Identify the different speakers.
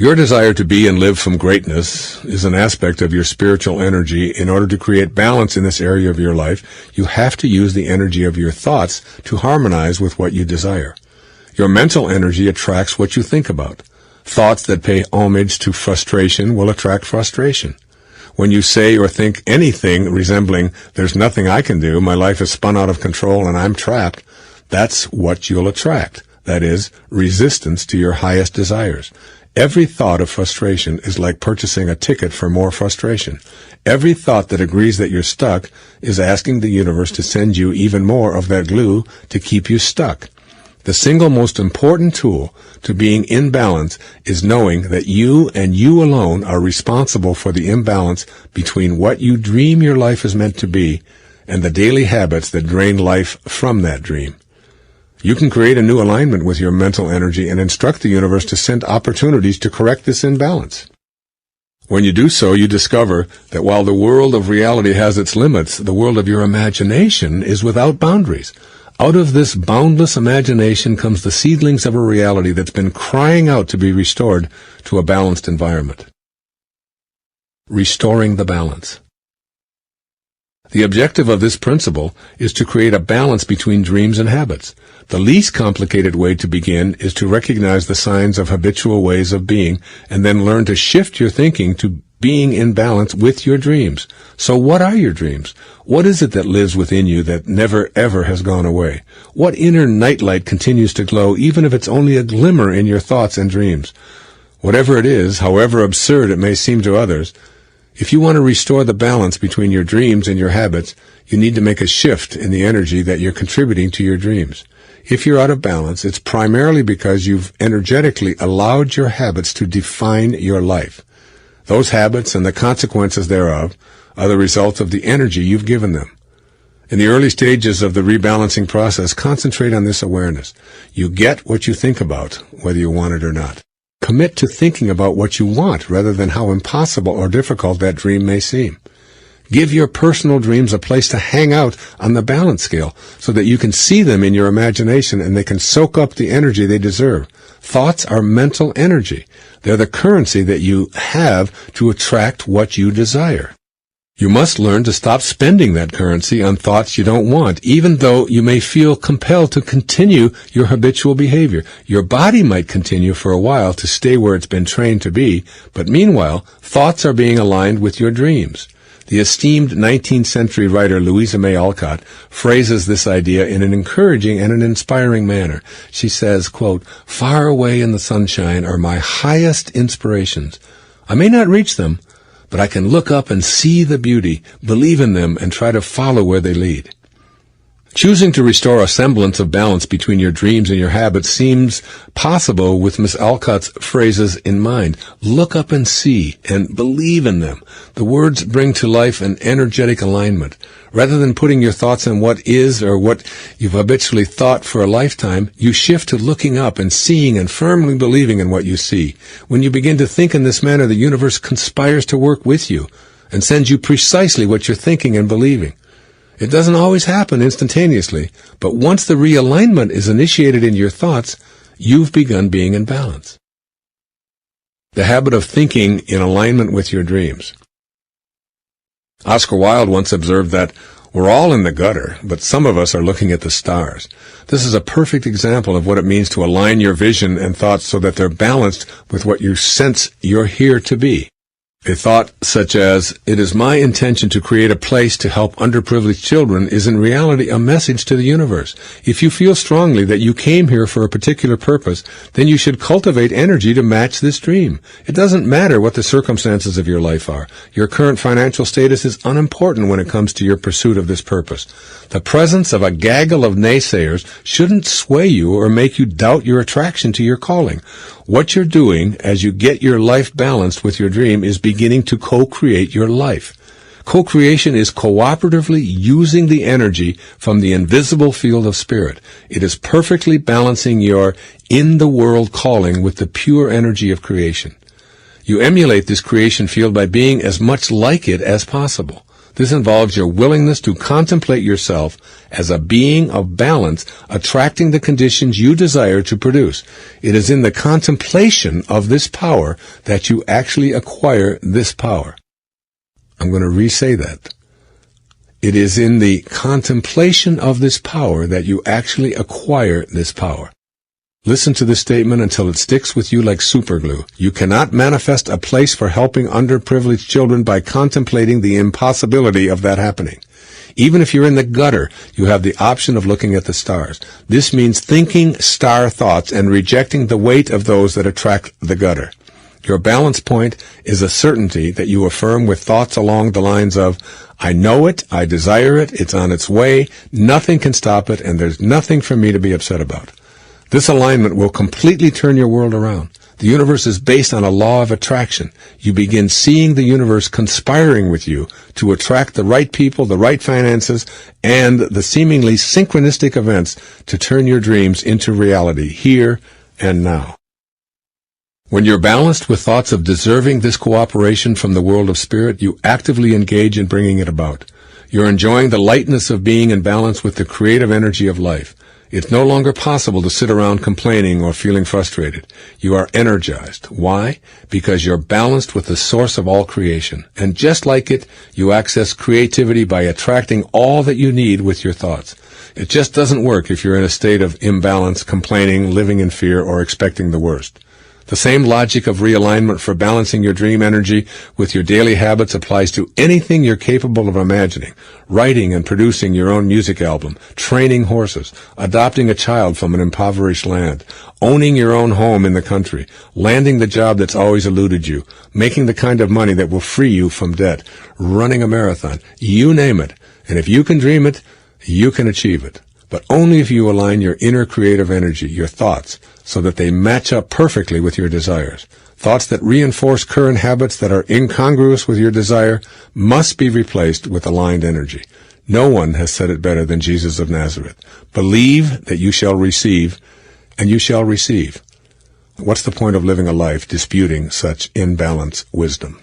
Speaker 1: Your desire to be and live from greatness is an aspect of your spiritual energy. In order to create balance in this area of your life, you have to use the energy of your thoughts to harmonize with what you desire. Your mental energy attracts what you think about. Thoughts that pay homage to frustration will attract frustration. When you say or think anything resembling, "There's nothing I can do, my life is spun out of control and I'm trapped," that's what you'll attract. That is, resistance to your highest desires. Every thought of frustration is like purchasing a ticket for more frustration. Every thought that agrees that you're stuck is asking the universe to send you even more of that glue to keep you stuck. The single most important tool to being in balance is knowing that you and you alone are responsible for the imbalance between what you dream your life is meant to be and the daily habits that drain life from that dream. You can create a new alignment with your mental energy and instruct the universe to send opportunities to correct this imbalance. When you do so, you discover that while the world of reality has its limits, the world of your imagination is without boundaries. Out of this boundless imagination comes the seedlings of a reality that's been crying out to be restored to a balanced environment. Restoring the balance. The objective of this principle is to create a balance between dreams and habits. The least complicated way to begin is to recognize the signs of habitual ways of being and then learn to shift your thinking to being in balance with your dreams. So what are your dreams? What is it that lives within you that never ever has gone away? What inner nightlight continues to glow even if it's only a glimmer in your thoughts and dreams? Whatever it is, however absurd it may seem to others, if you want to restore the balance between your dreams and your habits, you need to make a shift in the energy that you're contributing to your dreams. If you're out of balance, it's primarily because you've energetically allowed your habits to define your life. Those habits and the consequences thereof are the result of the energy you've given them. In the early stages of the rebalancing process, concentrate on this awareness. You get what you think about, whether you want it or not. Commit to thinking about what you want rather than how impossible or difficult that dream may seem. Give your personal dreams a place to hang out on the balance scale so that you can see them in your imagination and they can soak up the energy they deserve. Thoughts are mental energy. They're the currency that you have to attract what you desire. You must learn to stop spending that currency on thoughts you don't want, even though you may feel compelled to continue your habitual behavior. Your body might continue for a while to stay where it's been trained to be, but meanwhile, thoughts are being aligned with your dreams. The esteemed 19th century writer Louisa May Alcott phrases this idea in an encouraging and an inspiring manner. She says, quote, "Far away in the sunshine are my highest inspirations. I may not reach them, but I can look up and see the beauty, believe in them, and try to follow where they lead." Choosing to restore a semblance of balance between your dreams and your habits seems possible with Miss Alcott's phrases in mind. Look up and see, and believe in them. The words bring to life an energetic alignment. Rather than putting your thoughts on what is or what you've habitually thought for a lifetime, you shift to looking up and seeing and firmly believing in what you see. When you begin to think in this manner, the universe conspires to work with you and sends you precisely what you're thinking and believing. It doesn't always happen instantaneously, but once the realignment is initiated in your thoughts, you've begun being in balance. The habit of thinking in alignment with your dreams. Oscar Wilde once observed that we're all in the gutter, but some of us are looking at the stars. This is a perfect example of what it means to align your vision and thoughts so that they're balanced with what you sense you're here to be. A thought such as, "It is my intention to create a place to help underprivileged children," is in reality a message to the universe. If you feel strongly that you came here for a particular purpose, then you should cultivate energy to match this dream. It doesn't matter what the circumstances of your life are. Your current financial status is unimportant when it comes to your pursuit of this purpose. The presence of a gaggle of naysayers shouldn't sway you or make you doubt your attraction to your calling. What you're doing as you get your life balanced with your dream is beginning to co-create your life. Co-creation is cooperatively using the energy from the invisible field of spirit. It is perfectly balancing your in-the-world calling with the pure energy of creation. You emulate this creation field by being as much like it as possible. This involves your willingness to contemplate yourself as a being of balance, attracting the conditions you desire to produce. It is in the contemplation of this power that you actually acquire this power. I'm going to re-say that. It is in the contemplation of this power that you actually acquire this power. Listen to this statement until it sticks with you like superglue. You cannot manifest a place for helping underprivileged children by contemplating the impossibility of that happening. Even if you're in the gutter, you have the option of looking at the stars. This means thinking star thoughts and rejecting the weight of those that attract the gutter. Your balance point is a certainty that you affirm with thoughts along the lines of, I know it, I desire it, it's on its way, nothing can stop it, and there's nothing for me to be upset about. This alignment will completely turn your world around. The universe is based on a law of attraction. You begin seeing the universe conspiring with you to attract the right people, the right finances, and the seemingly synchronistic events to turn your dreams into reality here and now. When you're balanced with thoughts of deserving this cooperation from the world of spirit, you actively engage in bringing it about. You're enjoying the lightness of being in balance with the creative energy of life. It's no longer possible to sit around complaining or feeling frustrated. You are energized. Why? Because you're balanced with the source of all creation. And just like it, you access creativity by attracting all that you need with your thoughts. It just doesn't work if you're in a state of imbalance, complaining, living in fear, or expecting the worst. The same logic of realignment for balancing your dream energy with your daily habits applies to anything you're capable of imagining. Writing and producing your own music album, training horses, adopting a child from an impoverished land, owning your own home in the country, landing the job that's always eluded you, making the kind of money that will free you from debt, running a marathon, you name it. And if you can dream it, you can achieve it. But only if you align your inner creative energy, your thoughts, so that they match up perfectly with your desires. Thoughts that reinforce current habits that are incongruous with your desire must be replaced with aligned energy. No one has said it better than Jesus of Nazareth. Believe that you shall receive, and you shall receive. What's the point of living a life disputing such imbalanced wisdom?